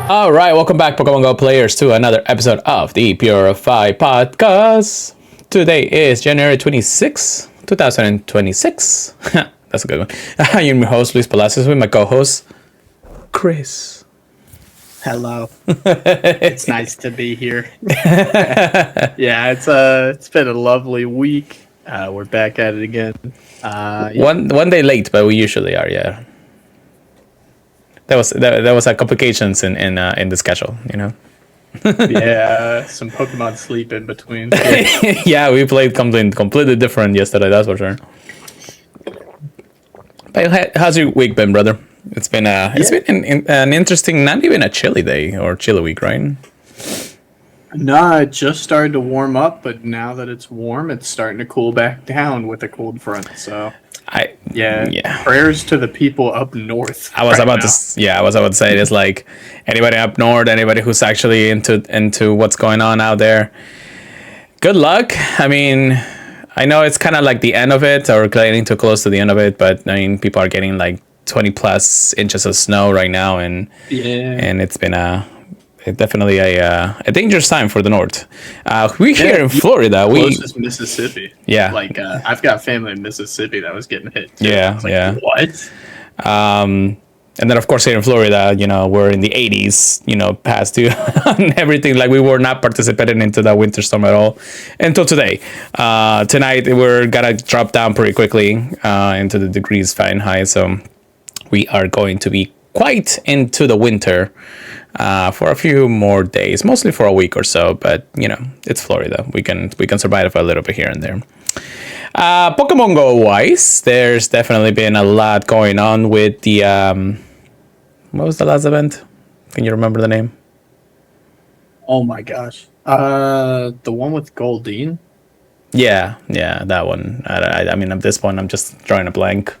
All right, welcome back, Pokemon GO players, to another episode of the Purified Podcast. Today is January 26, 2026. That's a good one. I'm your host, Luis Palacios, with my co-host, Chris. Hello. It's nice to be here. Yeah, it's been a lovely week. We're back at it again. Yeah. One day late, but we usually are. Yeah. That was complications in the schedule, you know. Yeah, some Pokemon sleep in between. Yeah, we played something completely different yesterday. That's for sure. But how's your week been, brother? It's been an interesting, not even a chilly day or chilly week, right? No, it just started to warm up, but now that it's warm, it's starting to cool back down with a cold front. So. Yeah. Prayers to the people up north. I was about to say it's like anybody up north, anybody who's actually into what's going on out there. Good luck. I mean, I know it's kind of like the end of it, or getting too close to the end of it, but I mean, people are getting like 20 plus inches of snow right now, and it's been definitely a dangerous time for the north. We here in Florida, closest Mississippi. Yeah, like I've got family in Mississippi that was getting hit too. Yeah. What? And then of course here in Florida, you know, we're in the 80s, you know, past due and everything. Like we were not participating into that winter storm at all until today. Tonight we're gonna drop down pretty quickly into the degrees Fahrenheit, so we are going to be quite into the winter for a few more days, mostly for a week or so. But you know, it's Florida. We can survive a little bit here and there. Pokemon GO wise, there's definitely been a lot going on with the what was the last event? Can you remember the name? Oh my gosh, the one with Goldeen. Yeah, that one. I mean, at this point, I'm just drawing a blank.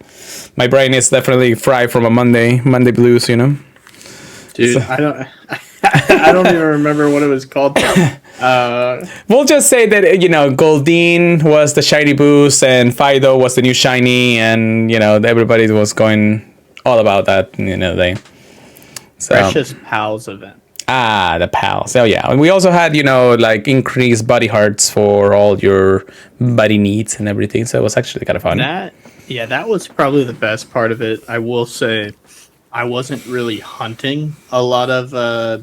My brain is definitely fried from a Monday blues, you know. Dude, so. I don't even remember what it was called. We'll just say that, you know, Goldeen was the shiny boost and Fido was the new shiny, and you know, everybody was going all about that, you know, Precious Pals event. The pals. Oh yeah, and we also had, you know, like increased body hearts for all your buddy needs and everything. So it was actually kind of fun. That was probably the best part of it. I will say, I wasn't really hunting a lot of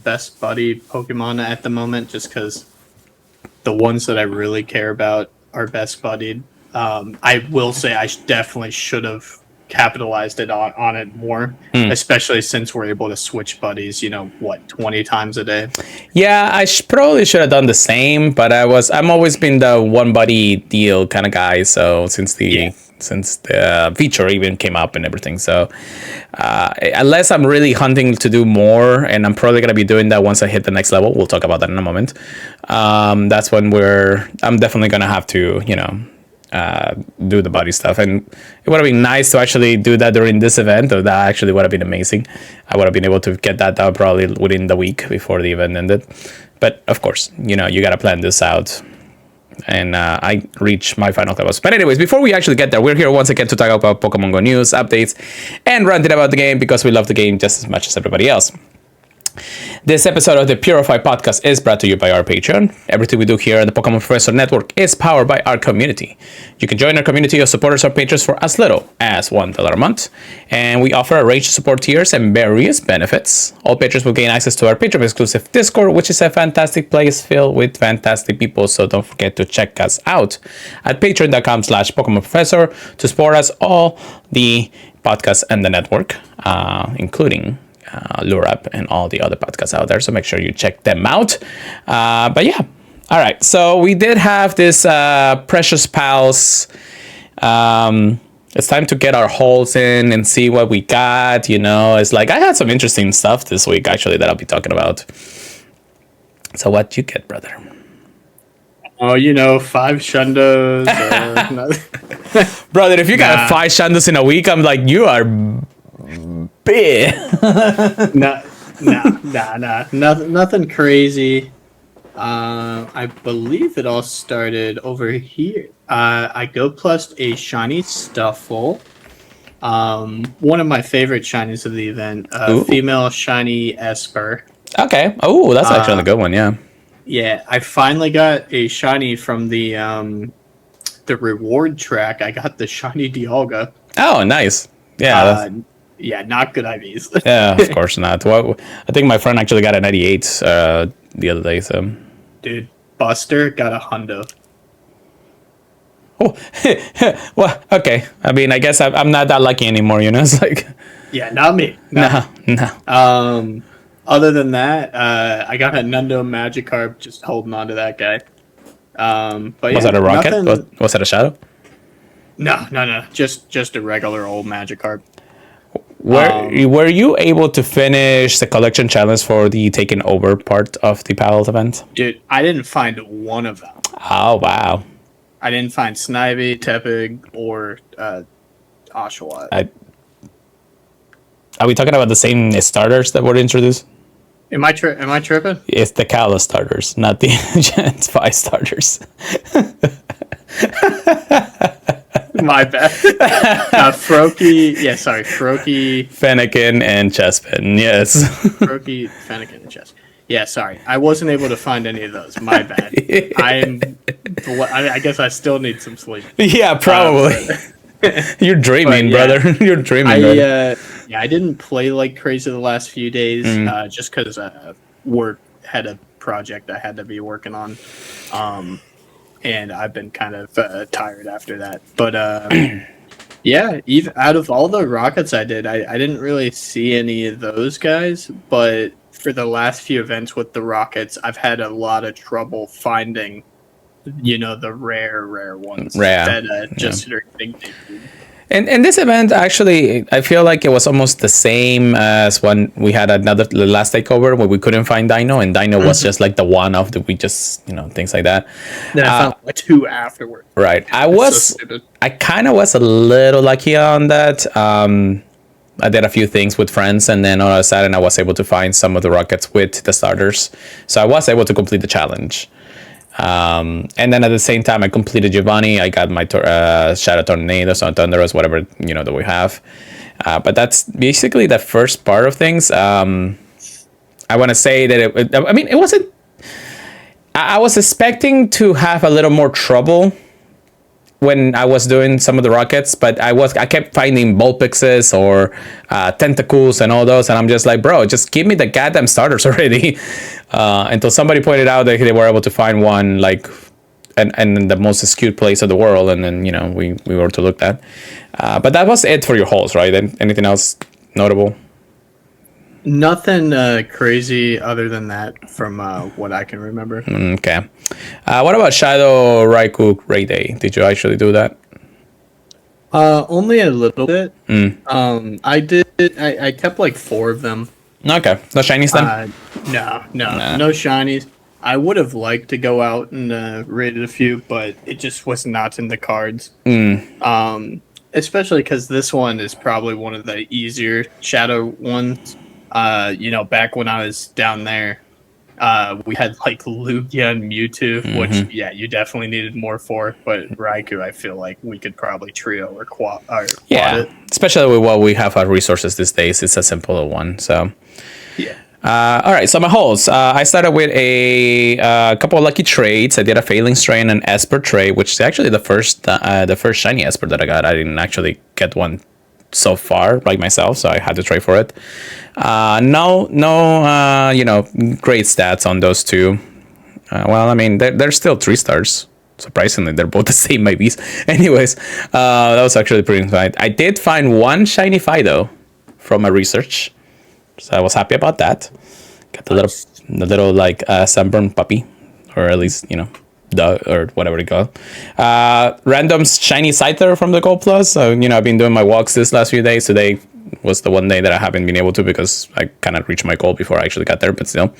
best buddy Pokemon at the moment, just because the ones that I really care about are best buddied. I will say I definitely should have capitalized on it more, especially since we're able to switch buddies, you know, 20 times a day. Yeah, I probably should have done the same, but I'm always been the one buddy deal kind of guy. So since the feature even came up and everything, so unless I'm really hunting to do more, and I'm probably gonna be doing that once I hit the next level, we'll talk about that in a moment. That's when I'm definitely gonna have to, you know, do the body stuff, and it would have been nice to actually do that during this event. Or that actually would have been amazing. I would have been able to get that done probably within the week before the event ended, but of course, you know, you gotta plan this out. And I reach my final levels. But anyways, before we actually get there, we're here once again to talk about Pokemon GO news, updates, and ranting about the game because we love the game just as much as everybody else. This episode of the Purified Podcast is brought to you by our Patreon. Everything we do here on the Pokemon Professor Network is powered by our community. You can join our community of supporters or patrons for as little as $1 a month. And we offer a range of support tiers and various benefits. All patrons will gain access to our Patreon-exclusive Discord, which is a fantastic place filled with fantastic people. So don't forget to check us out at patreon.com/Pokemon Professor to support us all the podcasts and the network, including Lure Up and all the other podcasts out there, so make sure you check them out. But yeah, all right, so we did have this Precious Pals. It's time to get our hauls in and see what we got. You know, it's like I had some interesting stuff this week actually that I'll be talking about. So what you get, brother? Oh, you know, 5 Shundos. Brother, if you got 5 Shundos in a week, I'm like, you are big. Nothing crazy. I believe it all started over here. I go plus a shiny Stuffle. One of my favorite shinies of the event, female shiny Esper. Okay. Oh, that's actually a good one. Yeah. Yeah, I finally got a shiny from the reward track. I got the shiny Dialga. Oh, nice. Yeah. Yeah, not good IVs. Yeah, of course not. Well, I think my friend actually got a 98 the other day. So, Dude, Buster got a hundo. oh, well, okay. I mean, I guess I'm not that lucky anymore. You know, it's like, Yeah, not me. no, no. Other than that, I got a Nundo Magikarp, just holding on to that guy. But Was yeah, that a rocket? nothing. Was that a shadow? No. Just a regular old Magikarp. Were you able to finish the collection challenge for the taken over part of the Palette event? Dude, I didn't find one of them. Oh wow! I didn't find Snivy, Tepig, or Oshawott. Are we talking about the same starters that were introduced? Am I tripping? It's the Kala starters, not the Gen 5 starters. My bad. Froakie, Fennekin and Chespin, yes. Froakie, Fennekin, and Chess. Yeah, sorry. I wasn't able to find any of those. My bad. I guess I still need some sleep. Yeah, probably. You're dreaming, brother. You're dreaming, brother. I didn't play like crazy the last few days, just because work had a project I had to be working on. And I've been kind of tired after that. But yeah, even out of all the rockets I did, I didn't really see any of those guys. But for the last few events with the rockets, I've had a lot of trouble finding, the rare ones that just are big. And this event, actually, I feel like it was almost the same as when we had the last takeover where we couldn't find Dino, and Dino was just like the one of we just, things like that. Then I found like two afterwards. Right. I kind of was a little lucky on that. I did a few things with friends, and then all of a sudden I was able to find some of the rockets with the starters. So I was able to complete the challenge. And then at the same time I completed Giovanni. I got my Shadow Tornadoes on Thunderous, whatever that we have, but that's basically the first part of things. I want to say that it wasn't. I was expecting to have a little more trouble when I was doing some of the rockets, but I kept finding Vulpixes or Tentacles and all those, and I'm just like, bro, just give me the goddamn starters already. Until somebody pointed out that they were able to find one like and the most skewed place of the world, and then we were to look at. But that was it for your hauls, right? And anything else notable? Nothing crazy other than that from what I can remember. Okay. What about Shadow Raikou Ray Day? Did you actually do that? Only a little bit. I did. I kept like 4 of them. Okay. No shinies then? No shinies. I would have liked to go out and raided a few, but it just was not in the cards. Especially because this one is probably one of the easier shadow ones. Back when I was down there, we had like Lugia and Mewtwo, which you definitely needed more for. But Raikou, I feel like we could probably trio or quad it. Especially with what we have our resources these days, it's a simpler one. So yeah. All right, so my hauls. I started with a couple of lucky trades. I did a Failing Strain and Esper trade, which is actually the first shiny Esper that I got. I didn't actually get one so far by myself, so I had to trade for it. No, great stats on those two. Well, I mean, they're still 3 stars. Surprisingly, they're both the same IVs. Anyways, that was actually pretty fine. I did find one shiny Fido from my research, so I was happy about that. Got the little like sunburn puppy, or at least dog or whatever they call it. Random shiny Scyther from the Gold Plus. So I've been doing my walks this last few days. Today was the one day that I haven't been able to because I kind of reached my goal before I actually got there. But still,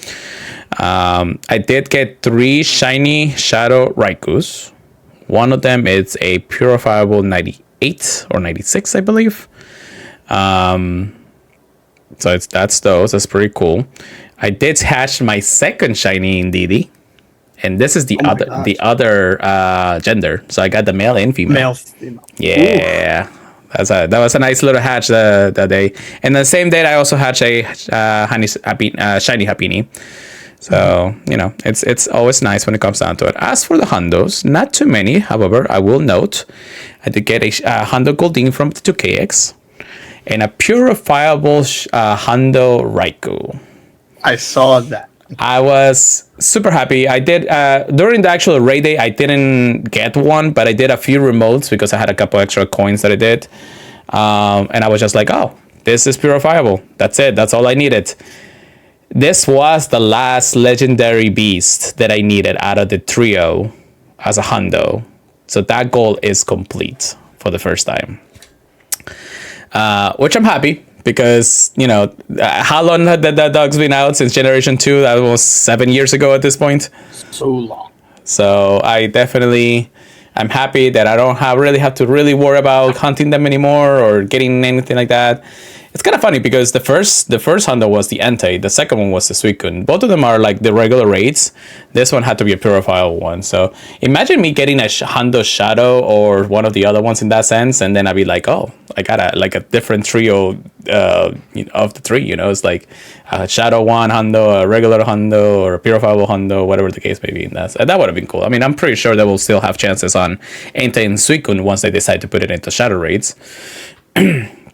I did get 3 shiny Shadow Raikous. One of them is a Purifiable 98 or 96, I believe. So that's those. That's pretty cool. I did hatch my second shiny Indeedee. And this is the other gender. So I got the male and female. Female. Yeah. Ooh. that was a nice little hatch that day. And the same day, I also hatched a shiny Happiny. So, it's always nice when it comes down to it. As for the Hundos, not too many. However, I will note I did get a Hundo Goldeen from the 2KX and a purifiable Hundo Raikou. I saw that. I was super happy. I did during the actual raid day. I didn't get one, but I did a few remotes because I had a couple extra coins that I did, and I was just like, "Oh, this is purifiable. That's it. That's all I needed." This was the last legendary beast that I needed out of the trio as a Hundo, so that goal is complete for the first time, which I'm happy. Because, how long had that dog's been out since Generation 2? That was 7 years ago at this point. So long. So I'm happy that I don't really have to really worry about hunting them anymore or getting anything like that. It's kind of funny because the first Hundo was the Entei, the second one was the Suicune. Both of them are like the regular raids. This one had to be a purifiable one. So imagine me getting a Hundo Shadow or one of the other ones in that sense, and then I'd be like, oh, I got a different trio of the three. It's like a Shadow one Hundo, a regular Hundo, or a purifiable Hundo, whatever the case may be. That would have been cool. I mean, I'm pretty sure they will still have chances on Entei and Suicune once they decide to put it into Shadow raids.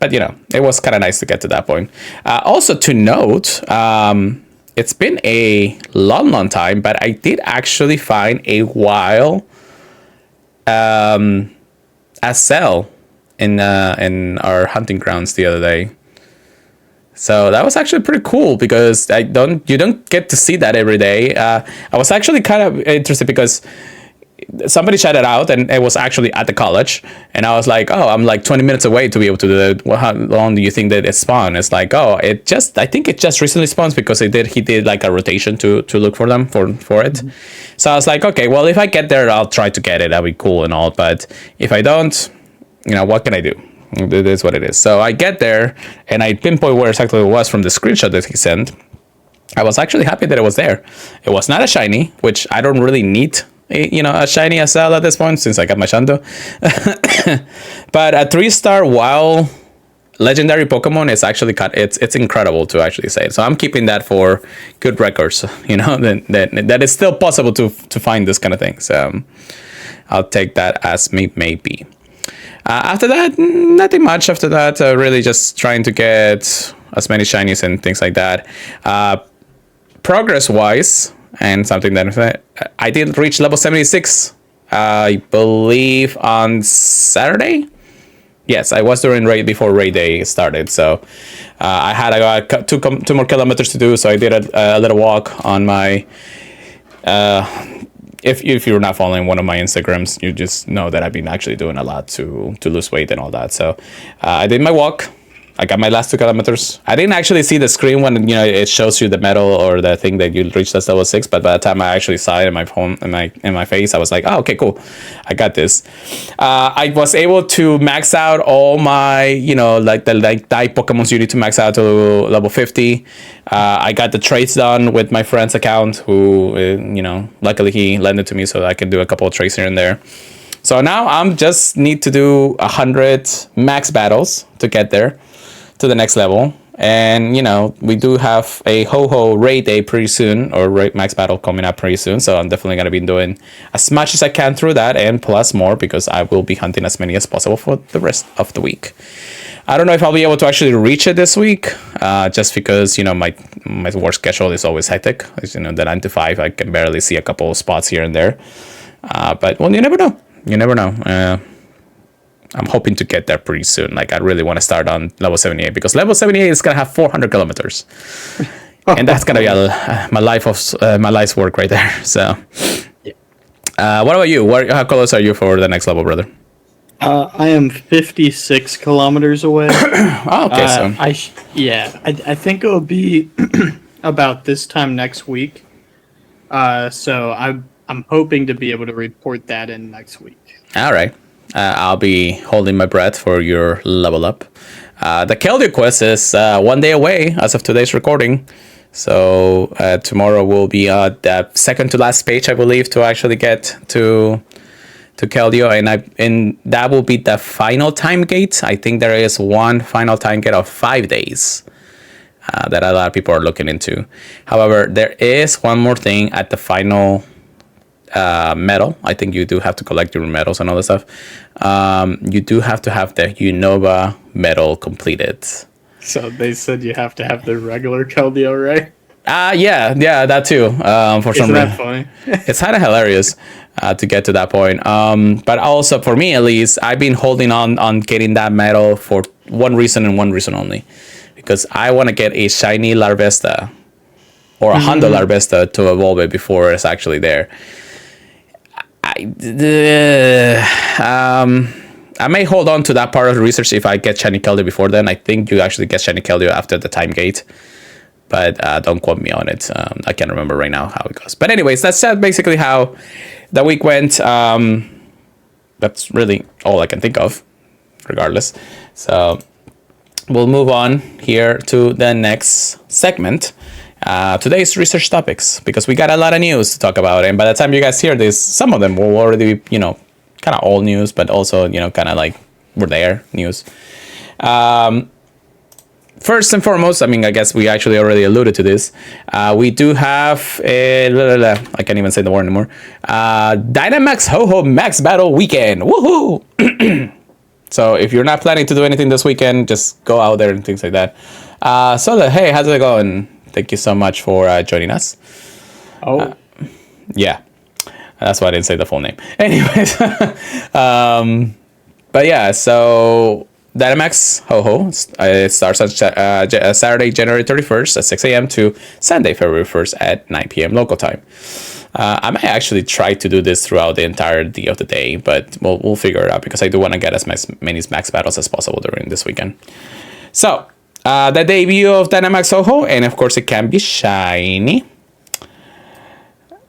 But, it was kind of nice to get to that point. Also to note, it's been a long time, but I did actually find a while a cell in our hunting grounds the other day. So that was actually pretty cool because you don't get to see that every day. I was actually kind of interested because somebody shouted out and it was actually at the college, and I was like, oh, I'm like 20 minutes away to be able to do that. How long do you think that it spawned? It's like, oh, I think it just recently spawns because he did like a rotation to look for them for it. Mm-hmm. So I was like, okay, well, if I get there, I'll try to get it. That'd be cool and all, but if I don't, what can I do? It is what it is. So I get there and I pinpoint where exactly it was from the screenshot that he sent. I was actually happy that it was there. It was not a shiny, which I don't really need a shiny SL at this point since I got my Shanto. But a 3-star WoW legendary Pokemon is actually it's incredible to actually say. So I'm keeping that for good records, that it's still possible to find this kind of thing. So I'll take that as may be. After that, nothing much after that. Really just trying to get as many shinies and things like that. Progress-wise, and something that I did reach level 76, I believe, on Saturday. Yes, I was doing raid before raid day started, so I had two more kilometers to do. So I did a little walk on my. If you're not following one of my Instagrams, you just know that I've been actually doing a lot to lose weight and all that. So I did my walk. I got my last 2 kilometers. I didn't actually see the screen when it shows you the medal or the thing that you reached that level 6. But by the time I actually saw it in my phone, in my face, I was like, oh, okay, cool, I got this. I was able to max out all my like die Pokemons you need to max out to level 50. I got the trades done with my friend's account, who luckily he lent it to me so I could do a couple of trades here and there. So now I'm just need to do 100 max battles to get there to the next level. And we do have a ho-ho raid day pretty soon, or raid max battle coming up pretty soon, so I'm definitely going to be doing as much as I can through that, and plus more, because I will be hunting as many as possible for the rest of the week. I don't know if I'll be able to actually reach it this week, just because my work schedule is always hectic. The 9 to 5, I can barely see a couple of spots here and there, but well, you never know. I'm hoping to get there pretty soon. Like, I really want to start on level 78, because level 78 is going to have 400 kilometers. And that's going to be my life's work right there. So, what about you? How close are you for the next level, brother? I am 56 kilometers away. Oh, okay. I think it will be about this time next week. So I'm hoping to be able to report that in next week. All right. I'll be holding my breath for your level up. The Keldeo quest is 1 day away as of today's recording. So tomorrow will be the second to last page, I believe, to actually get to to Keldeo, and that will be the final time gate. I think there is one final time gate of 5 days that a lot of people are looking into. However, there is one more thing at the final medal. I think you do have to collect your medals and all that stuff. You do have to have the Unova medal completed. So they said you have to have the regular Keldeo, right? Yeah, that too. For some Isn't that reason, funny? it's kind of hilarious to get to that point. But also for me, at least, I've been holding on getting that medal for one reason and one reason only, because I want to get a shiny Larvesta or a Hondo Larvesta to evolve it before it's actually there. I may hold on to that part of the research if I get shiny Keldeo before then. I think you actually get shiny Keldeo after the time gate, but don't quote me on it. I can't remember right now how it goes. But anyways, that's basically how the week went. That's really all I can think of, regardless. So we'll move on here to the next segment. Today's research topics, because we got a lot of news to talk about, and by the time you guys hear this, some of them will already be, kind of old news, but also, kind of like we're there news. First and foremost, I guess we actually already alluded to this. We do have I can't even say the word anymore. Dynamax Ho-Ho Max Battle Weekend. Woohoo! So if you're not planning to do anything this weekend, just go out there and things like that. Hey, how's it going? Thank you so much for joining us. Oh. Yeah. That's why I didn't say the full name. Anyways. But yeah, so Dynamax Ho-Ho, it starts on Saturday, January 31st at 6 a.m. to Sunday, February 1st at 9 p.m. local time. I may actually try to do this throughout the entirety of the day, but we'll figure it out, because I do want to get as many max battles as possible during this weekend. So, the debut of Dynamax Ho-Ho, and of course it can be shiny.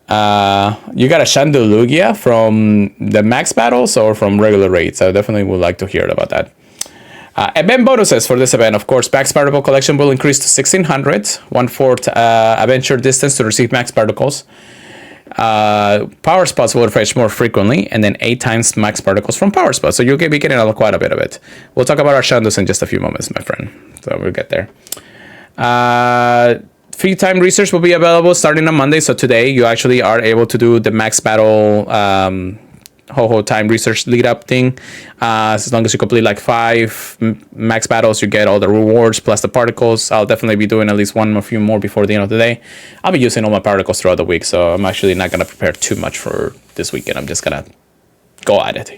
You got a Chandelugia from the max battles or from regular raids? I definitely would like to hear about that. Event bonuses for this event. Of course, max particle collection will increase to 1,600, 1/4 adventure distance to receive max particles. Power spots will refresh more frequently, and then 8 times max particles from power spots. So you'll be getting quite a bit of it. We'll talk about our Shandos in just a few moments, my friend. So we'll get there. Free time research will be available starting on Monday. So today you actually are able to do the max battle Ho-Ho time research lead up thing. As long as you complete like 5 max battles, you get all the rewards plus the particles. I'll definitely be doing at least a few more before the end of the day. I'll be using all my particles throughout the week, so I'm actually not going to prepare too much for this weekend. I'm just going to go at it,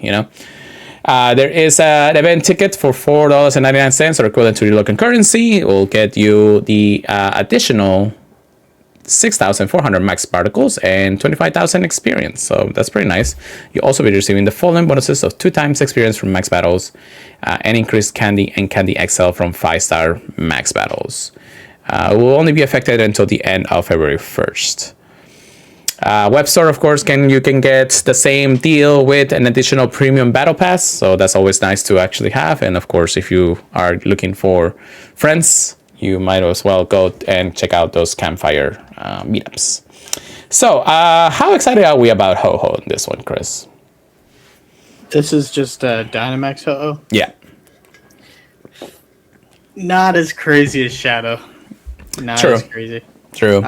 There is an event ticket for $4.99, or equivalent to your local currency. It will get you the additional 6,400 max particles and 25,000 experience. So that's pretty nice. You'll also be receiving the following bonuses of 2 times experience from max battles, and increased candy and candy XL from 5-star max battles. It will only be affected until the end of February 1st. Web store, of course, you can get the same deal with an additional premium battle pass. So that's always nice to actually have. And of course, if you are looking for friends, you might as well go and check out those campfire meetups. So, how excited are we about Ho-Ho in this one, Chris? This is just Dynamax Ho-Ho? Yeah. Not as crazy as Shadow. Not True. as crazy. True.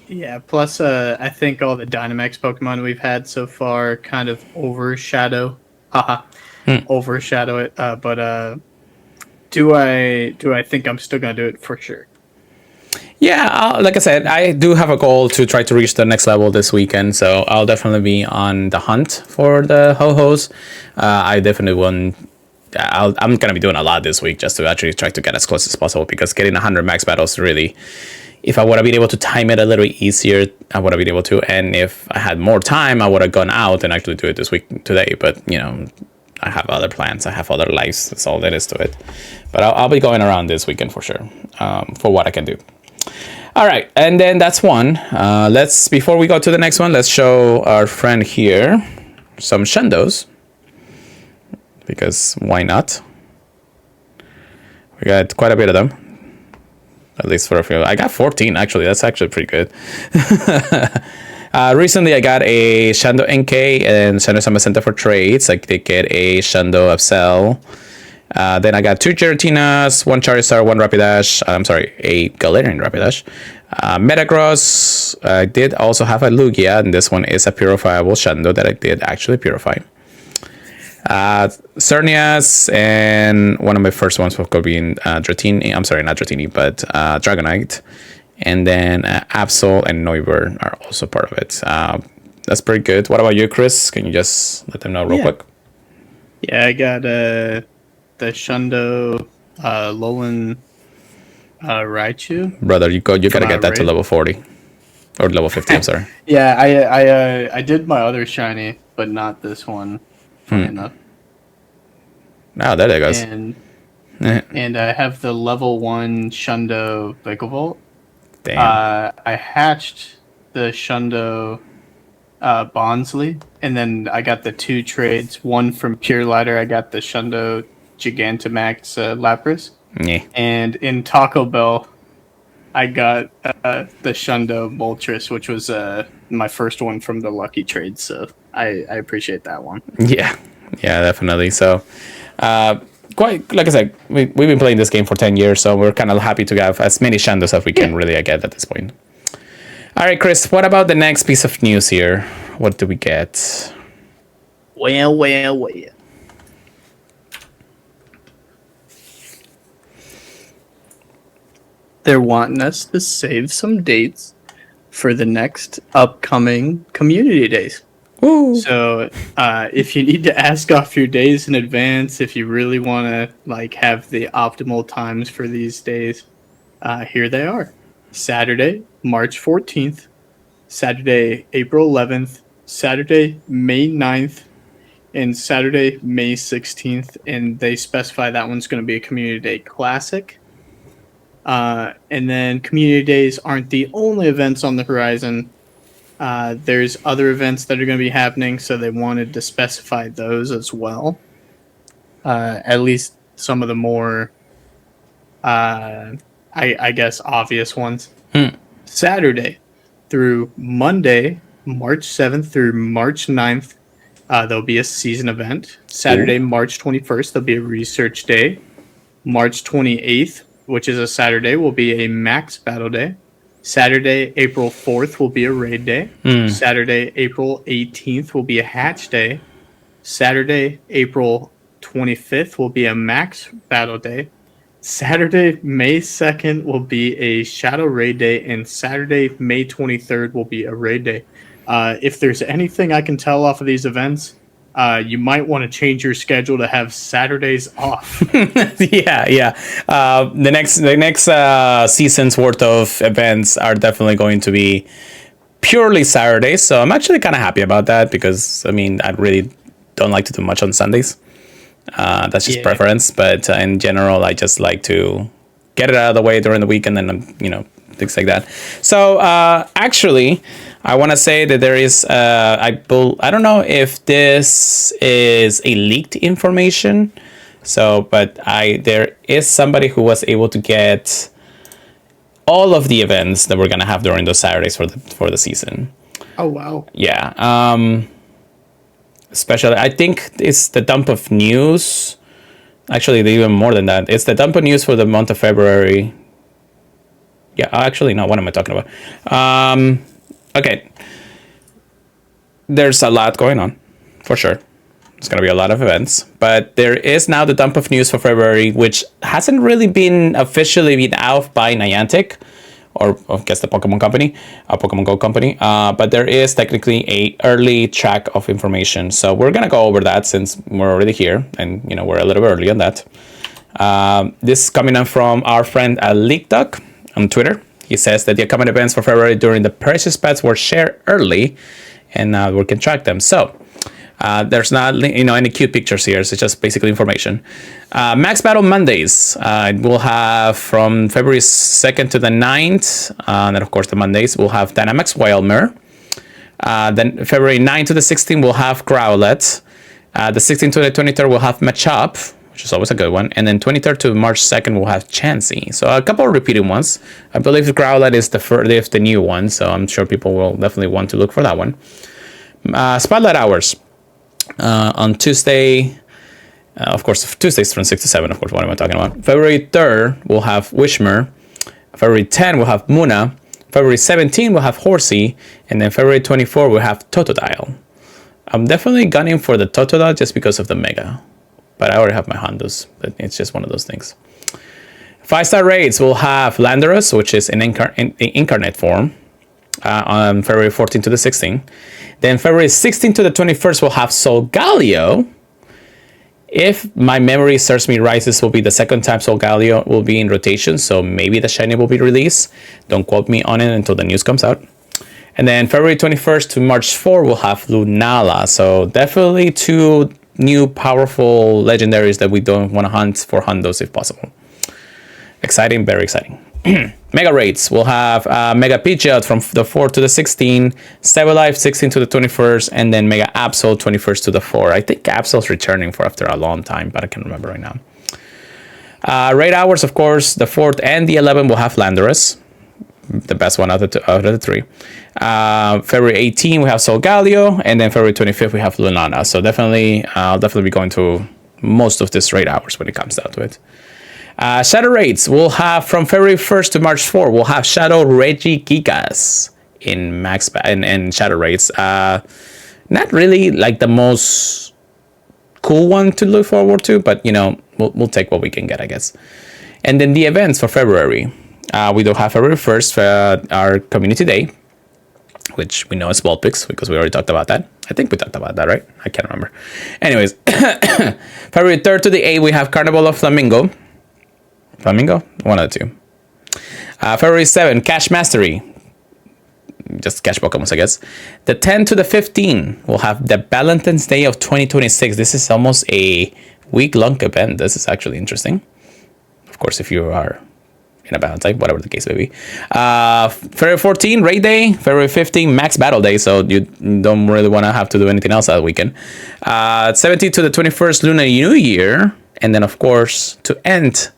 Yeah, plus I think all the Dynamax Pokemon we've had so far kind of overshadow it. But do I think I'm still gonna do it for sure? Yeah, like I said, I do have a goal to try to reach the next level this weekend, so I'll definitely be on the hunt for the Ho-Hos. I definitely want. I'm gonna be doing a lot this week just to actually try to get as close as possible, because getting 100 max battles really. If I would have been able to time it a little bit easier, I would have been able to. And if I had more time, I would have gone out and actually do it this week today. But, I have other plans. I have other lives. That's all there is to it. But I'll be going around this weekend for sure, for what I can do. All right. And then that's one. Before we go to the next one, let's show our friend here some Shandos. Because why not? We got quite a bit of them. At least for a few. I got 14, actually. That's actually pretty good. Recently, I got a Shando NK and Shando Sama Center for trades. I did get a Shando of Cell. Then I got 2 Giratinas, 1 Charizard, 1 Rapidash. I'm sorry, a Galarian Rapidash. Metagross. I did also have a Lugia, and this one is a purifiable Shando that I did actually purify. Cernias, and one of my first ones was being Dratini. I'm sorry, not Dratini, but Dragonite. And then Absol and Noivern are also part of it. That's pretty good. What about you, Chris? Can you just let them know real quick? Yeah, I got the Shundo Alolan Raichu. Brother, you gotta get that to level 40. Or level 50, I'm sorry. Yeah, I did my other shiny, but not this one. Funny enough. Oh, there it goes. And I have the level 1 Shundo Vigavolt. Damn. I hatched the Shundo Bonsly, and then I got the 2 trades. One from Pure Lighter, I got the Shundo Gigantamax Lapras. Yeah. And in Taco Bell, I got the Shundo Moltres, which was my first one from the Lucky Trade, so I appreciate that one. Yeah, definitely. So, quite like I said, we've been playing this game for 10 years, so we're kind of happy to have as many Shandos as we can really get at this point. All right, Chris, what about the next piece of news here? What do we get? Well. They're wanting us to save some dates for the next upcoming community days. Ooh. So if you need to ask off your days in advance, if you really want to have the optimal times for these days, here they are. Saturday, March 14th, Saturday, April 11th, Saturday, May 9th, and Saturday, May 16th. And they specify that one's going to be a Community Day Classic. And then Community Days aren't the only events on the horizon. There's other events that are going to be happening, so they wanted to specify those as well. At least some of the more, I guess, obvious ones. Saturday through Monday, March 7th through March 9th, there'll be a season event. Saturday, March 21st, there'll be a research day. March 28th, which is a Saturday, will be a max battle day. Saturday, April 4th will be a raid day. Saturday, April 18th will be a hatch day. Saturday, April 25th will be a max battle day. Saturday, May 2nd will be a shadow raid day. And Saturday, May 23rd will be a raid day. If there's anything I can tell off of these events, you might want to change your schedule to have Saturdays off. Yeah. The next season's worth of events are definitely going to be purely Saturdays. So I'm actually kind of happy about that because, I mean, I really don't like to do much on Sundays. That's just preference. But in general, I just like to get it out of the way during the week and then, things like that. So actually, I want to say that there is, I don't know if this is a leaked information. So, but there is somebody who was able to get all of the events that we're going to have during those Saturdays for the season. Oh, wow. Yeah. Especially, I think it's the dump of news. Actually, even more than that. It's the dump of news for the month of February. Yeah, actually, no, what am I talking about? Okay. There's a lot going on, for sure. It's going to be a lot of events. But there is now the dump of news for February, which hasn't really been officially been out by Niantic, or I guess the Pokemon company, Pokemon GO company. But there is technically a early track of information. So we're going to go over that since we're already here. And, we're a little bit early on that. This is coming in from our friend LeekDuck on Twitter. He says that the upcoming events for February during the Precious Pets were shared early, and we can track them. So there's not any cute pictures here. So it's just basically information. Max Battle Mondays. We'll have from February 2nd to the 9th, and of course the Mondays we'll have Dynamax Wildmer. Then February 9th to the 16th we'll have Growlithe. The 16th to the 23rd we'll have Machop, which is always a good one. And then 23rd to March 2nd, we'll have Chansey. So a couple of repeating ones. I believe the Growlithe is the new one, so I'm sure people will definitely want to look for that one. Spotlight hours on Tuesday. Of course, Tuesdays from 6 to 7, of course, what am I talking about? February 3rd, we'll have Wishmer. February 10, we'll have Muna. February 17, we'll have Horsey. And then February 24, we'll have Totodile. I'm definitely gunning for the Totodile just because of the Mega. But I already have my Hondos. But it's just one of those things. 5-star raids, we'll have Landorus, which is in incarnate form. On February 14 to the 16th. Then February 16 to the 21st, we'll have Solgaleo. If my memory serves me right, this will be the second time Solgaleo will be in rotation, so maybe the shiny will be released. Don't quote me on it until the news comes out. And then February 21st to March 4, we'll have Lunala. So definitely 2 new powerful legendaries that we don't want to hunt for Hondos if possible. Exciting, very exciting. Mega raids, we'll have Mega Pidgeot from the 4th to the 16th, Sableye 16th to the 21st, and then Mega Absol 21st to the 4th. I think Absol's returning for after a long time, but I can't remember right now. Raid hours, of course, the 4th and the 11th will have Landorus, the best one out of the 3. February 18th, we have Solgaleo, and then February 25th, we have Lunana. So I'll definitely be going to most of this raid hours when it comes down to it. Shadow raids, we'll have from February 1st to March 4th, we'll have Shadow Regigigas in Shadow raids. Not really like the most cool one to look forward to, but we'll take what we can get, I guess. And then the events for February, we do have February 1st, our community day, which we know is Vulpix because we already talked about that. I think we talked about that, right? I can't remember. Anyways, February 3rd to the 8th, we have Carnival of Flamigo. Flamingo? One of the 2. February 7th, Cash Mastery. Just catch Pokemon, I guess. The 10th to the 15th, we'll have the Valentine's Day of 2026. This is almost a week-long event. This is actually interesting. Of course, if you are in a Valentine, whatever the case may be. February 14th, Raid Day. February 15th, Max Battle Day. So you don't really want to have to do anything else that weekend. 17th to the 21st, Lunar New Year. And then, of course, to end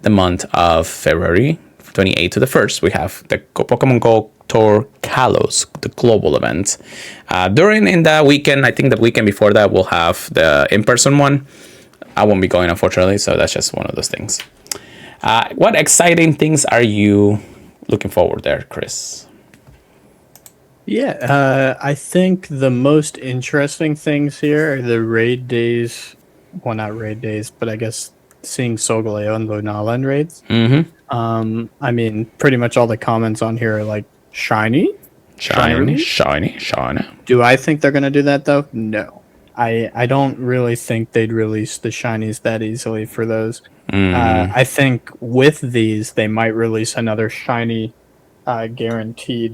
the month of February 28th to the 1st, we have the Pokemon GO Tour Kalos, the global event. In the weekend, I think the weekend before that, we'll have the in-person one. I won't be going, unfortunately, so that's just one of those things. What exciting things are you looking forward there, Chris? Yeah, I think the most interesting things here are the raid days. Well, not raid days, but I guess seeing Solgaleo and Lunala in raids. Mm-hmm. I mean, pretty much all the comments on here are like shiny. Do I think they're gonna do that though? No, I don't really think they'd release the shinies that easily for those. I think with these they might release another shiny, guaranteed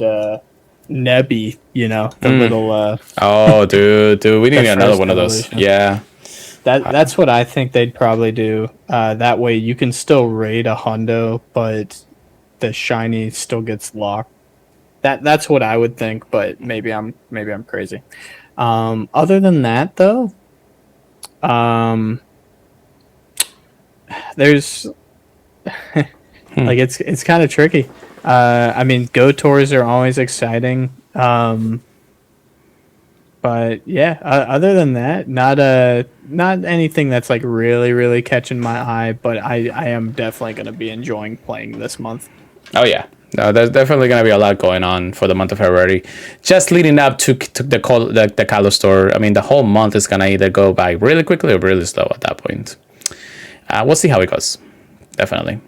Nebby. The little. Oh, dude, we need another one of those. Yeah. That's what I think they'd probably do. That way you can still raid a hundo, but the shiny still gets locked. That's what I would think, but maybe I'm crazy. Other than that, though, there's like it's kind of tricky. I mean, Go tours are always exciting. But yeah, other than that, not anything that's like really, really catching my eye. But I am definitely going to be enjoying playing this month. Oh yeah, no, there's definitely going to be a lot going on for the month of February. Just leading up to the Kalos store. I mean, the whole month is going to either go by really quickly or really slow at that point. We'll see how it goes. Definitely.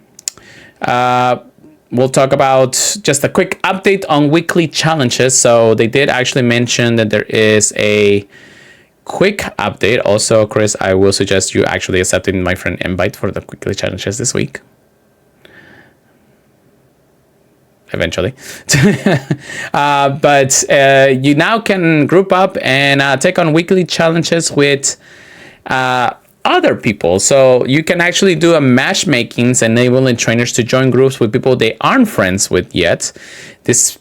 We'll talk about just a quick update on weekly challenges. So they did actually mention that there is a quick update. Also, Chris, I will suggest you actually accepting my friend invite for the weekly challenges this week. Eventually. But you now can group up and take on weekly challenges with other people. So you can actually do a matchmakings, enabling trainers to join groups with people they aren't friends with yet. This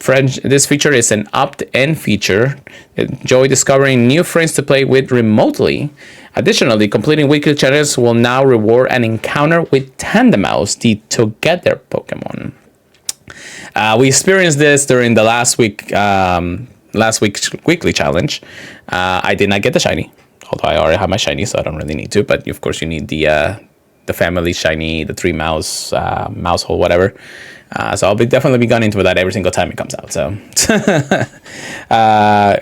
feature is an opt-in feature. Enjoy discovering new friends to play with remotely. Additionally, completing weekly challenges will now reward an encounter with Tandemaus, the Together Pokemon. We experienced this during the last week's weekly challenge. I did not get the shiny, although I already have my shiny, so I don't really need to. But of course, you need the family shiny, the 3 mouse, mouse hole, whatever. So I'll definitely be gunning for that every single time it comes out. So,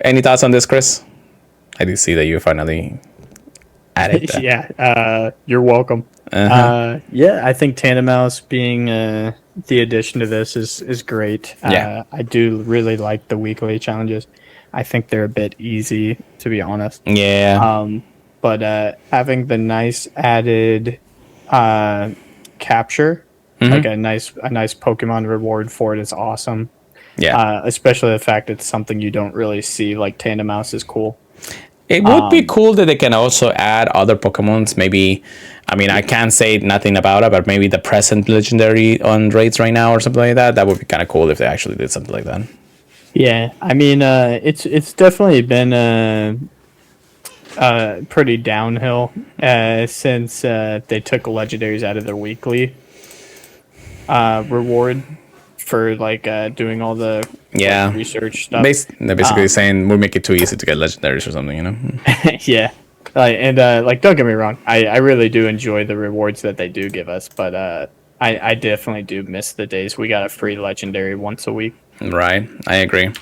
any thoughts on this, Chris? I do see that you finally added that. Yeah, you're welcome. Yeah, I think Tandemaus being the addition to this is great. Yeah. I do really like the weekly challenges. I think they're a bit easy, to be honest. Yeah. But having the nice added capture, like a nice Pokemon reward for it is awesome. Yeah. Especially the fact it's something you don't really see, like Tandemaus is cool. It would be cool that they can also add other Pokemons. Maybe, I mean, I can't say nothing about it, but maybe the present legendary on raids right now or something like that. That would be kind of cool if they actually did something like that. Yeah, I mean, it's definitely been pretty downhill since they took legendaries out of their weekly reward for like doing all the research stuff. They're basically saying we'll make it too easy to get legendaries or something, you know? Yeah, and like don't get me wrong, I really do enjoy the rewards that they do give us, but I definitely do miss the days we got a free legendary once a week. Right, I agree.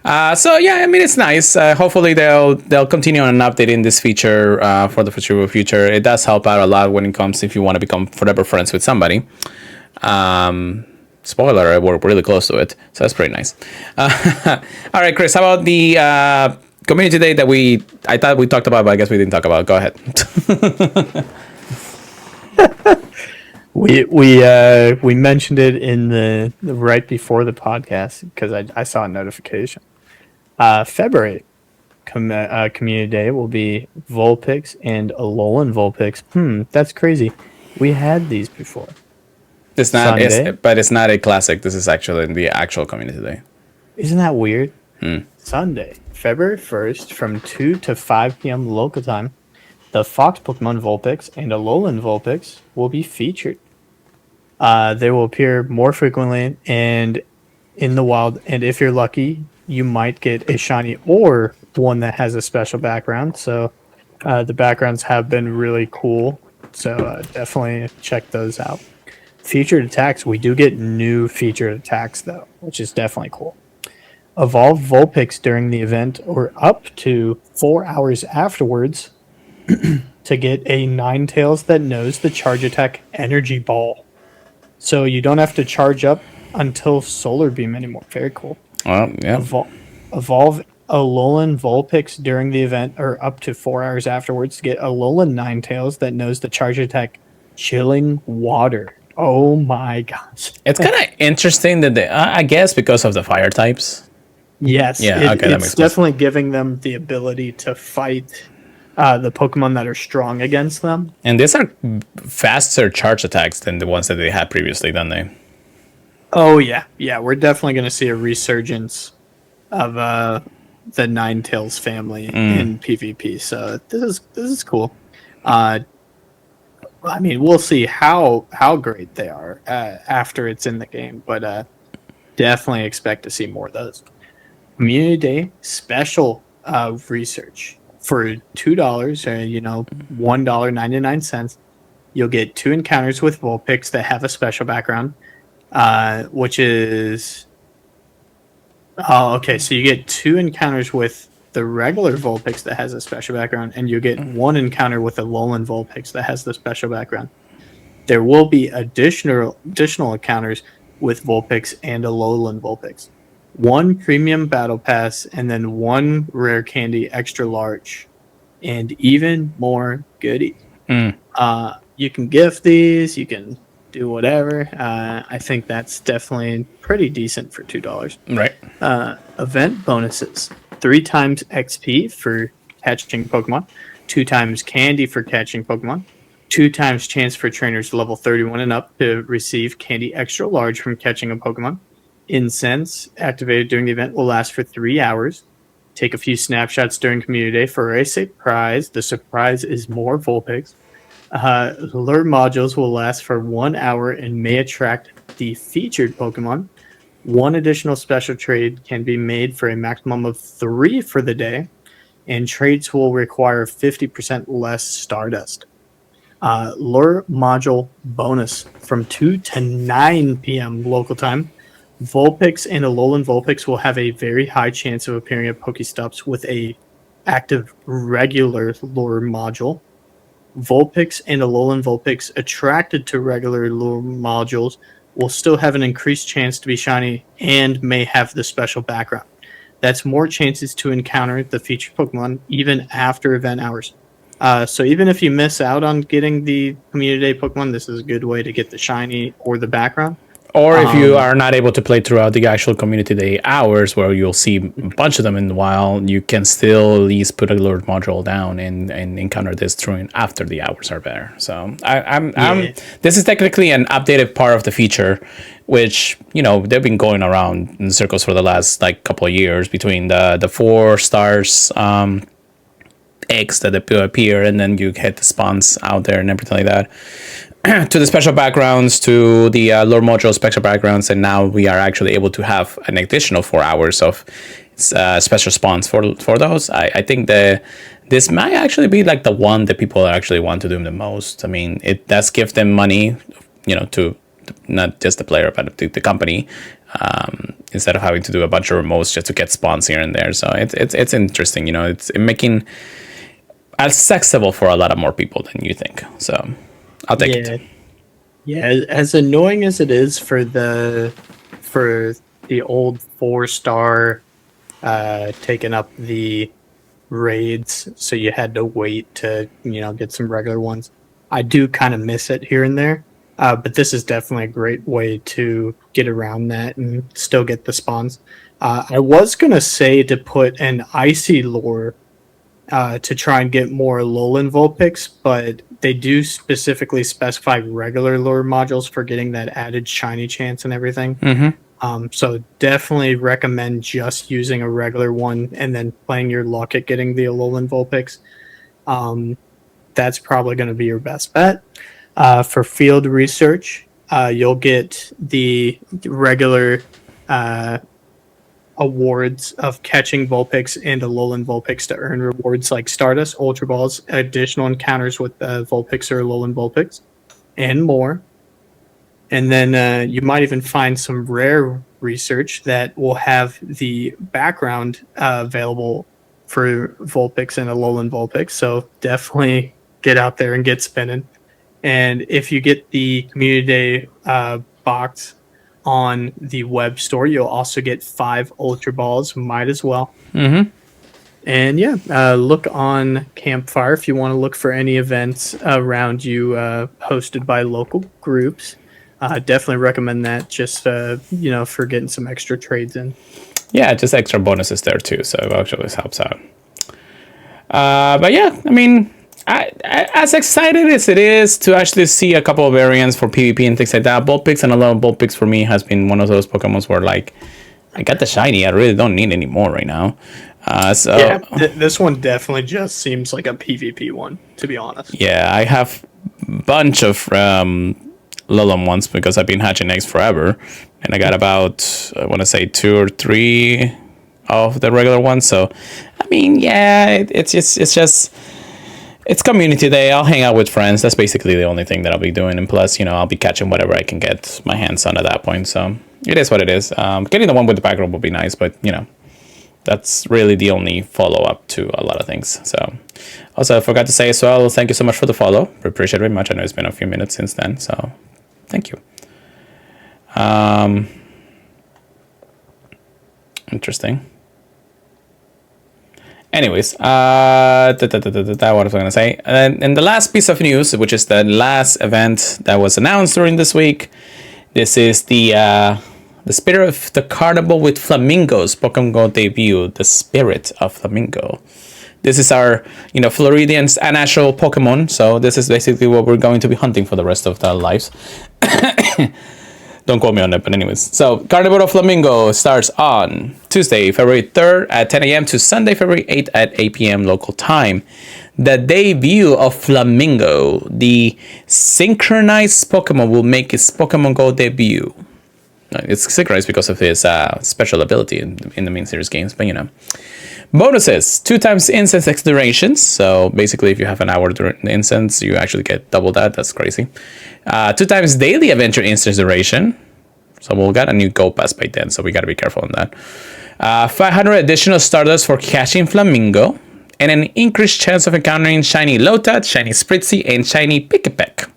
So yeah, I mean it's nice. Hopefully they'll continue on updating this feature for the foreseeable future. It does help out a lot when it comes if you want to become forever friends with somebody. Spoiler, we're really close to it, so that's pretty nice. All right, Chris, how about the community day that I thought we talked about, but I guess we didn't talk about? Go ahead. We mentioned it in the right before the podcast because I saw a notification. February community day will be Vulpix and Alolan Vulpix. That's crazy. We had these before. It's not, but it's not a classic. This is actually the actual community day. Isn't that weird? Sunday, February 1st, from 2 to 5 p.m. local time, the Fox Pokemon Vulpix and Alolan Vulpix will be featured. They will appear more frequently and in the wild, and if you're lucky, you might get a shiny or one that has a special background. So the backgrounds have been really cool, so definitely check those out. Featured attacks, we do get new featured attacks though, which is definitely cool. Evolve Vulpix during the event or up to 4 hours afterwards to get a Ninetales that knows the charge attack Energy Ball. So you don't have to charge up until Solar Beam anymore. Very cool. Well, yeah. Evolve Alolan Vulpix during the event or up to 4 hours afterwards to get Alolan Ninetales that knows the charge attack Chilling Water. Oh my gosh. It's kind of interesting that they, I guess because of the fire types. Yes. Yeah, okay, that makes it's definitely giving them the ability to fight the Pokemon that are strong against them. And these are faster charge attacks than the ones that they had previously, don't they? Oh, yeah. Yeah, we're definitely going to see a resurgence of the Ninetales family in PvP. So this is cool. I mean, we'll see how great they are after it's in the game, but definitely expect to see more of those. Community Day special research for $2, $1.99. You'll get 2 encounters with Vulpix that have a special background, which is okay. So you get 2 encounters with the regular Vulpix that has a special background, and you get 1 encounter with the Alolan Vulpix that has the special background. There will be additional encounters with Vulpix and Alolan Vulpix. 1 premium battle pass, and then 1 rare candy extra large, and even more goodies. You can gift these, you can do whatever. I think that's definitely pretty decent for $2. Right. Event bonuses. 3 times XP for catching Pokemon, 2 times candy for catching Pokemon, 2 times chance for trainers level 31 and up to receive candy extra large from catching a Pokemon. Incense activated during the event will last for 3 hours. Take a few snapshots during Community Day for a surprise. The surprise is more Vulpix. Lure modules will last for 1 hour and may attract the featured Pokemon. One additional special trade can be made for a maximum of 3 for the day, and trades will require 50% less Stardust. Lure module bonus from 2 to 9 p.m. local time. Vulpix and Alolan Vulpix will have a very high chance of appearing at Pokestops with a active regular lure module. Vulpix and Alolan Vulpix attracted to regular lure modules will still have an increased chance to be shiny and may have the special background. That's more chances to encounter the featured Pokemon even after event hours. So even if you miss out on getting the Community Day Pokemon, this is a good way to get the shiny or the background. Or if you are not able to play throughout the actual Community Day hours, where you'll see a bunch of them in the wild, you can still at least put a lure module down and encounter this during after the hours are there. So this is technically an updated part of the feature, which they've been going around in circles for the last couple of years between the 4 stars eggs that appear, and then you hit the spawns out there and everything like that. To the special backgrounds, to the lure module special backgrounds, and now we are actually able to have an additional 4 hours of special spawns for those. I think this might actually be the one that people actually want to do the most. I mean, it does give them money, to not just the player but the company, instead of having to do a bunch of remotes just to get spawns here and there. So it's interesting. It's making accessible for a lot of more people than you think. So I'll take it. Yeah, as annoying as it is for the old 4-star taking up the raids, so you had to wait to get some regular ones. I do kind of miss it here and there, but this is definitely a great way to get around that and still get the spawns. I was gonna say to put an icy lure to try and get more Alolan Vulpix, but they do specifically specify regular lure modules for getting that added shiny chance and everything. Mm-hmm. So definitely recommend just using a regular one and then playing your luck at getting the Alolan Vulpix. That's probably going to be your best bet. For field research, you'll get the regular awards of catching Vulpix and Alolan Vulpix to earn rewards like Stardust, Ultra Balls, additional encounters with Vulpix or Alolan Vulpix, and more. And then you might even find some rare research that will have the background available for Vulpix and Alolan Vulpix. So definitely get out there and get spinning. And if you get the Community Day box on the web store, you'll also get 5 Ultra Balls. Might as well. Mm-hmm. And look on Campfire if you want to look for any events around you hosted by local groups. Definitely recommend that, just for getting some extra trades in. Yeah, just extra bonuses there too, so it actually helps out. But yeah, I mean, as excited as it is to actually see a couple of variants for PvP and things like that, Vulpix and Alolan Vulpix for me has been one of those Pokemons where I got the shiny, I really don't need any more right now. This one definitely just seems like a PvP one, to be honest. Yeah, I have a bunch of Alolan ones because I've been hatching eggs forever, and I got about, I want to say 2 or 3 of the regular ones. So I mean, yeah, it's Community Day. I'll hang out with friends. That's basically the only thing that I'll be doing. And plus, I'll be catching whatever I can get my hands on at that point. So it is what it is. Getting the one with the background would be nice, but that's really the only follow-up to a lot of things. So also, I forgot to say as well, thank you so much for the follow. We appreciate it very much. I know it's been a few minutes since then, so thank you. Interesting. Anyways, what was I going to say? And the last piece of news, which is the last event that was announced during this week, this is the Spirit of the Carnival with Flamingos Pokemon GO debut, the Spirit of Flamigo. This is our, Floridians' unnatural Pokemon, so this is basically what we're going to be hunting for the rest of our lives. Don't quote me on that, but anyways. So, Carnival of Flamigo starts on Tuesday, February 3rd at 10 a.m. to Sunday, February 8th at 8 p.m. local time. The debut of Flamigo, the synchronized Pokemon, will make its Pokemon GO debut. It's synchronized because of his special ability in the main series games, but you know. Bonuses: 2 times incense duration. So basically, if you have an hour during the incense, you actually get double that. That's crazy. 2 times daily adventure instance duration. So we'll get a new Go Pass by then, so we got to be careful on that. 500 additional Stardust for catching Flamingo, and an increased chance of encountering shiny Lotad, shiny Spritzy, and shiny Pikipek.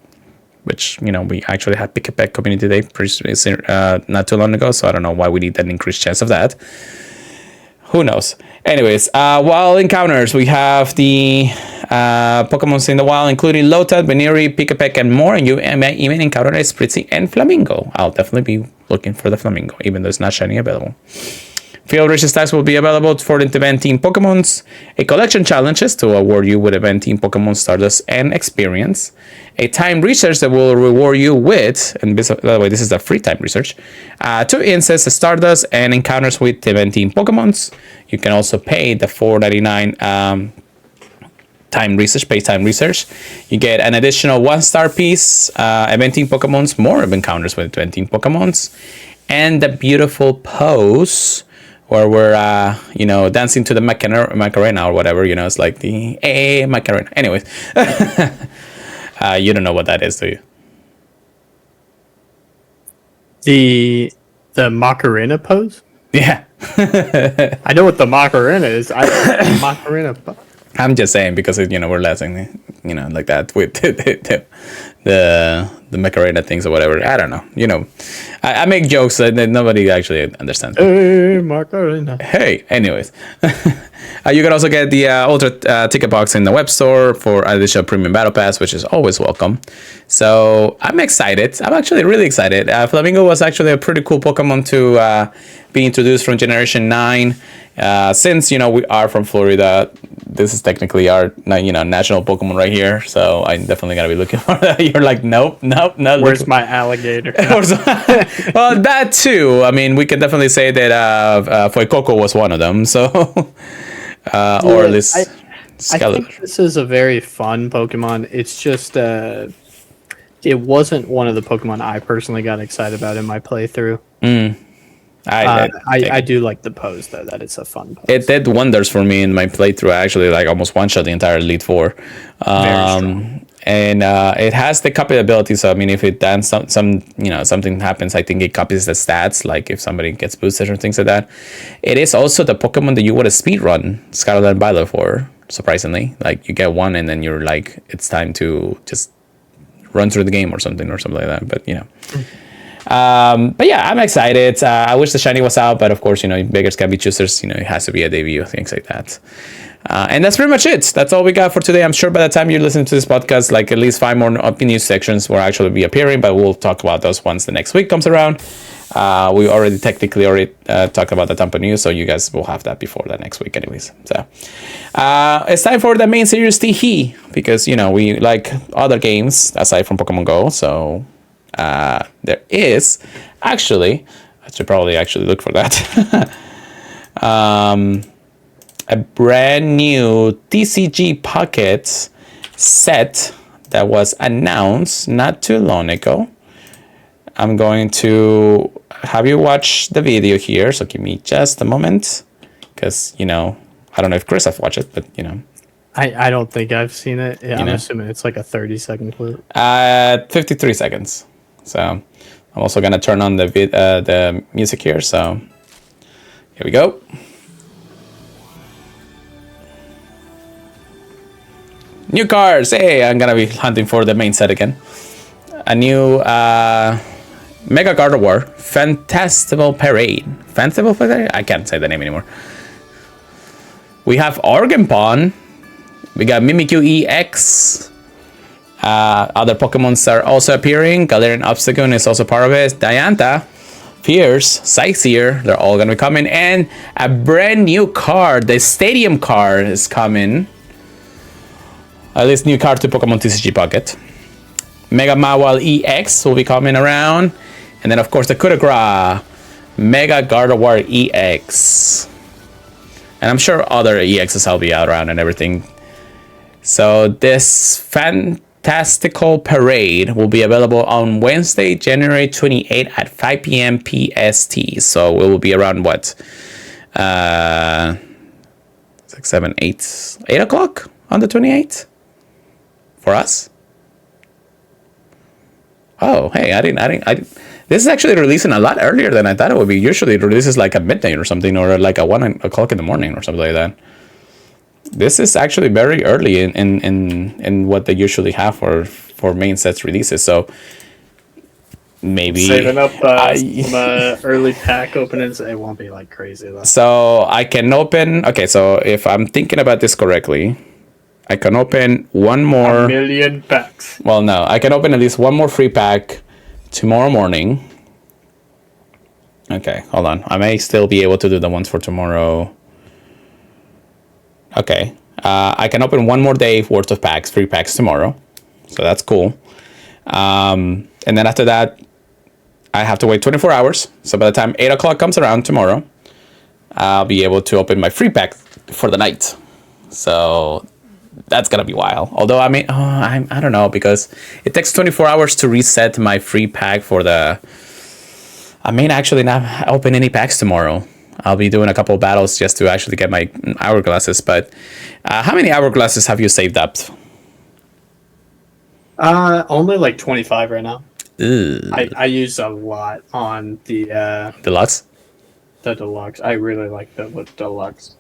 Which, you know, we actually had Pikipek Community Day not too long ago, so I don't know why we need an increased chance of that. Who knows? Anyways, wild encounters. We have the Pokemon in the wild, including Lotad, Baneri, Pikipek, and more. And you may even encounter a Spritzy and Flamingo. I'll definitely be looking for the Flamingo, even though it's not shiny available. Field Races tags will be available for the event team Pokemons. A collection challenges to award you with event team Pokemon Stardust and experience. A time research that will reward you with, and by the way, this is the free time research, 2 incense Stardust and encounters with event team Pokemons. You can also pay the $4.99 time research. You get an additional 1-star piece, event team Pokemons, more encounters with event team Pokemons, and the beautiful pose where we're, you know, dancing to the Macarena or whatever, you know, it's like the Macarena. Anyways, you don't know what that is, do you? The Macarena pose? Yeah. I know what the Macarena is. Macarena pose. I'm just saying because, you know, we're laughing, you know, like that with the Macarena things or whatever. I don't know. You know, I make jokes that nobody actually understands. Hey, Macarena. Hey, anyways. You can also get the Ultra ticket box in the web store for additional premium battle pass, which is always welcome. So I'm excited. I'm actually really excited. Flamingo was actually a pretty cool Pokemon to be introduced from Generation 9. Since, you know, we are from Florida, this is technically our, you know, national Pokemon right here. So I'm definitely going to be looking for that. You're like, nope. Where's my alligator? Well, that too. I mean, we can definitely say that Fuecoco was one of them. So, or at least I think this is a very fun Pokemon. It's just, it wasn't one of the Pokemon I personally got excited about in my playthrough. I do like the pose though. That it's a fun pose. It did wonders for me in my playthrough. I actually like almost one shot the entire Elite Four. And it has the copy ability. So I mean, if it then some you know, something happens, I think it copies the stats. Like if somebody gets boosted or things like that. It is also the Pokemon that you would speed run Scarlet and Violet for. Surprisingly, like you get one and then you're like, it's time to just run through the game or something like that. But you know. But yeah, I'm excited. I wish the shiny was out, but of course, you know, beggars can't be choosers. You know, it has to be a debut, things like that. And that's pretty much it. That's all we got for today. I'm sure by the time you're listening to this podcast, like at least 5 more opinion sections will actually be appearing, but we'll talk about those once the next week comes around. We already talked about the Tampa News, so you guys will have that before that next week anyways. So it's time for the main series Teehee, because, you know, we like other games aside from Pokemon GO, so there is actually, I should probably actually look for that, a brand new TCG Pocket set that was announced not too long ago. I'm going to have you watch the video here, so give me just a moment, because, you know, I don't know if Chris has watched it, but, you know. I don't think I've seen it. Yeah, I'm know? assuming it's like a 30-second clip. 53 seconds. So I'm also going to turn on the music here, so here we go. New cards! Hey, I'm going to be hunting for the main set again. A new Mega Gardevoir Fantastical Parade. Fantastical Parade? I can't say the name anymore. We have Organpon. We got Mimikyu EX. Other Pokemons are also appearing. Galarian Obstagoon is also part of it. Diantha, Fierce, Sightseer, they're all going to be coming. And a brand new card, the Stadium card, is coming. At least new card to Pokemon TCG Pocket. Mega Mawile EX will be coming around. And then, of course, the Coup de Grace Mega Gardevoir EX. And I'm sure other EXs will be out around and everything. So this fantastical parade will be available on Wednesday, January 28th at 5 p.m. PST. So it will be around what? 6, 7, 8 o'clock on the 28th? For us? Oh, hey, I didn't. This is actually releasing a lot earlier than I thought it would be. Usually it releases like at midnight or something, or like at 1 o'clock in the morning or something like that. This is actually very early in what they usually have for main sets releases. So maybe saving up some early pack openings. It won't be like crazy though. So I can open. Okay, so if I'm thinking about this correctly, I can open one more. 1,000,000 packs. Well, no, I can open at least one more free pack tomorrow morning. Okay, hold on. I may still be able to do the ones for tomorrow. Okay, I can open one more day worth of packs, free packs tomorrow. So that's cool. And then after that, I have to wait 24 hours. So by the time 8 o'clock comes around tomorrow, I'll be able to open my free pack for the night. So that's gonna be wild. Although I mean, I don't know, because it takes 24 hours to reset my free pack for the. I may actually not open any packs tomorrow. I'll be doing a couple of battles just to actually get my hourglasses. But how many hourglasses have you saved up? Only like 25 right now. Ew. I use a lot on the Deluxe? The deluxe. I really like the deluxe.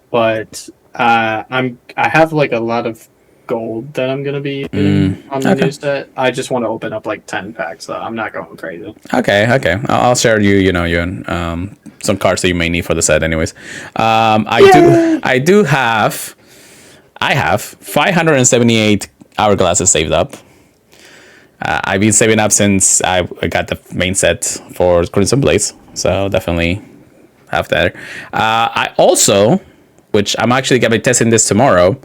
But I have like a lot of gold that I'm gonna be using on the new set. I just want to open up like 10 packs, so I'm not going crazy. Okay. I'll share you some cards that you may need for the set, anyways. I have 578 hourglasses saved up. I've been saving up since I got the main set for Crimson Blaze, so definitely have that. I also, which I'm actually gonna be testing this tomorrow,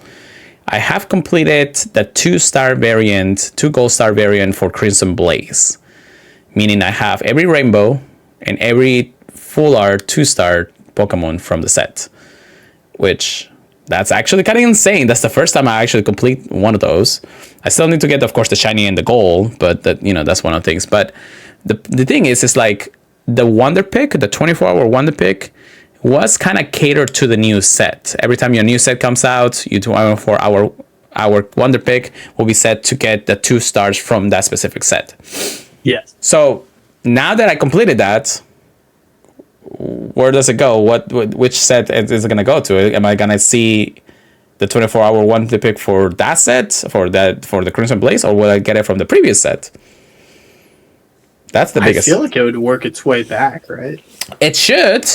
I have completed the 2-star variant, 2 gold star variant for Crimson Blaze, meaning I have every rainbow and every full art 2-star Pokemon from the set, which that's actually kind of insane. That's the first time I actually complete one of those. I still need to get, of course, the shiny and the gold, but that's one of the things. But the thing is like the Wonder Pick, the 24-hour Wonder Pick, was kind of catered to the new set. Every time your new set comes out, you 24-hour Wonder Pick will be set to get the 2 stars from that specific set. Yes. So now that I completed that, where does it go? Which set is it gonna go to? Am I gonna see the 24-hour Wonder Pick for that set, for the Crimson Blaze, or will I get it from the previous set? That's the biggest. I feel like it would work its way back, right? It should.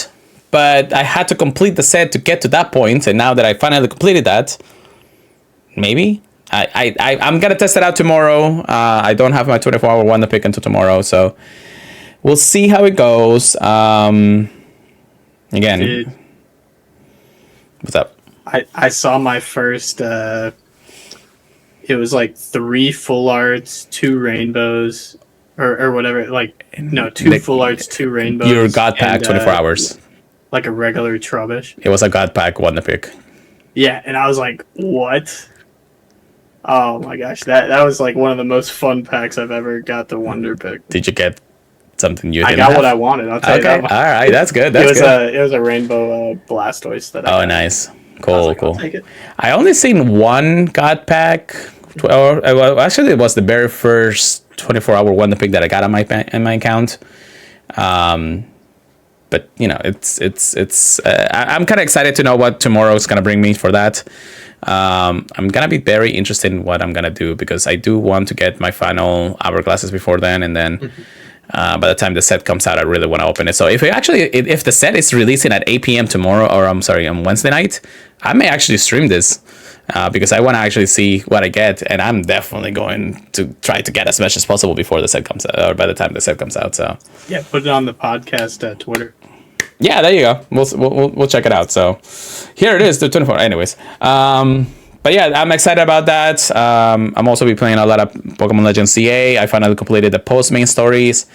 But I had to complete the set to get to that point, and now that I finally completed that, maybe I'm gonna test it out tomorrow. I don't have my 24-hour Wonder Pick until tomorrow, so we'll see how it goes. Again, Dude, what's up? I saw my first. It was like 3 full arts, 2 rainbows, or whatever. Like no, 2 full arts, 2 rainbows. Your God Pack 24 hours. Like a regular Trubbish. It was a God Pack Wonder Pick. Yeah, and I was like, what? Oh my gosh, that was like one of the most fun packs I've ever got the Wonder Pick. Did you get something you I didn't got have? what I wanted, I'll tell you that much. All right, that's good. It was a rainbow Blastoise that I got. Nice. Cool. I'll take it. I only seen one God Pack. Well, actually, it was the very first 24-hour Wonder Pick that I got on my account. But it's I'm kind of excited to know what tomorrow is gonna bring me for that. I'm gonna be very interested in what I'm gonna do, because I do want to get my final hourglasses before then, and then by the time the set comes out, I really want to open it. So if the set is releasing at 8 p.m. tomorrow, or I'm sorry, on Wednesday night, I may actually stream this. Because I want to actually see what I get, and I'm definitely going to try to get as much as possible before the set comes out, or by the time the set comes out. So yeah, put it on the podcast Twitter. Yeah, there you go. We'll check it out. So here it is, the 24. Anyways, but yeah, I'm excited about that. I'm also be playing a lot of Pokemon Legends CA. I finally completed the post main stories.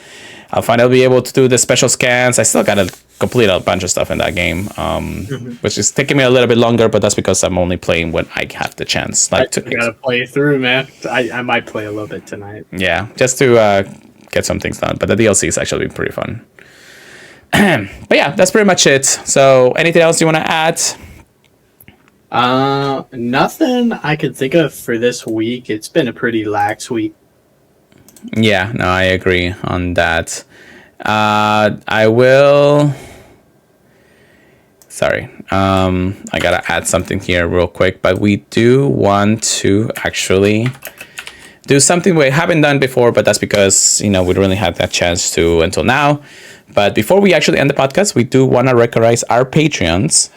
I'll finally be able to do the special scans. I still gotta complete a bunch of stuff in that game, which is taking me a little bit longer, but that's because I'm only playing when I have the chance. Like, you gotta play through, man. I might play a little bit tonight. Yeah, just to get some things done. But the DLC is actually pretty fun. But yeah, that's pretty much it. So anything else you want to add? Nothing I could think of for this week. It's been a pretty lax week. Yeah, no, I agree on that. I will. Sorry, I gotta add something here real quick, but we do want to actually do something we haven't done before, but that's because, we don't really have that chance to until now. But before we actually end the podcast, we do want to recognize our Patreons.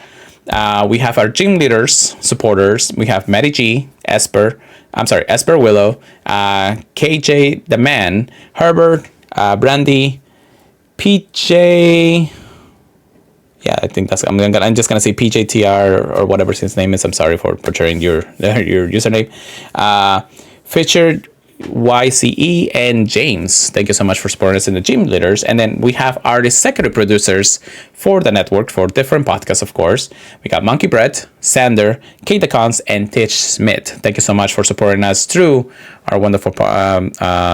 We have our gym leaders, supporters. We have Maddie G, Esper Willow, KJ the Man, Herbert, Brandy, PJ. Yeah, I think that's. I'm just gonna say PJTR or whatever his name is. I'm sorry for butchering your username. Fisher, YCE, and James. Thank you so much for supporting us in the gym leaders. And then we have our executive producers for the network for different podcasts, of course. We got Monkey Bread, Sander, Kate the Cons, and Tish Smith. Thank you so much for supporting us through our wonderful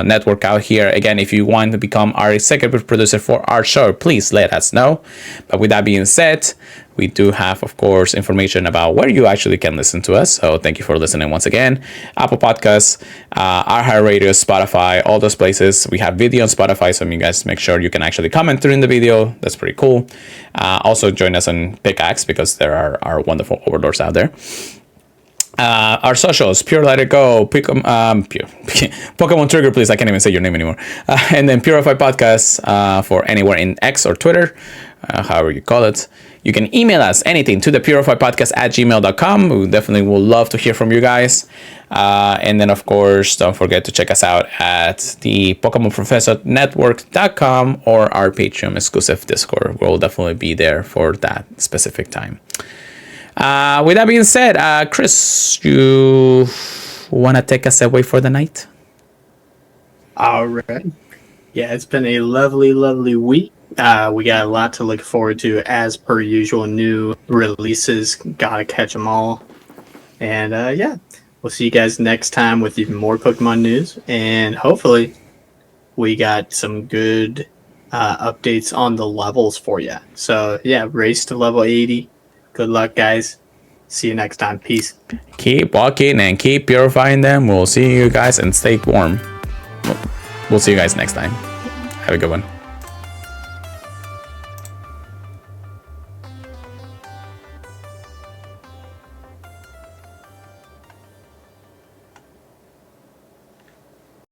network out here. Again, if you want to become our executive producer for our show, please let us know. But with that being said, we do have, of course, information about where you actually can listen to us. So thank you for listening once again. Apple Podcasts, iHeartRadio, Spotify, all those places. We have video on Spotify, so you guys make sure you can actually comment during the video. That's pretty cool. Also join us on Pickaxe because there are our wonderful overlords out there. Our socials, Pure Let It Go, Pokemon Trigger, please. I can't even say your name anymore. And then Purified Podcast for anywhere in X or Twitter, however you call it. You can email us anything to the purifiedpodcast@gmail.com. We definitely would love to hear from you guys. And then, of course, don't forget to check us out at the PokemonProfessorNetwork.com or our Patreon exclusive Discord. We'll definitely be there for that specific time. With that being said, Chris, you want to take us away for the night? All right. Yeah, it's been a lovely, lovely week. We got a lot to look forward to as per usual. New releases, gotta catch them all. And yeah, we'll see you guys next time with even more Pokemon news. And hopefully we got some good updates on the levels for you. So yeah, race to level 80. Good luck, guys. See you next time. Peace. Keep walking and keep purifying them. We'll see you guys and stay warm. We'll see you guys next time. Have a good one.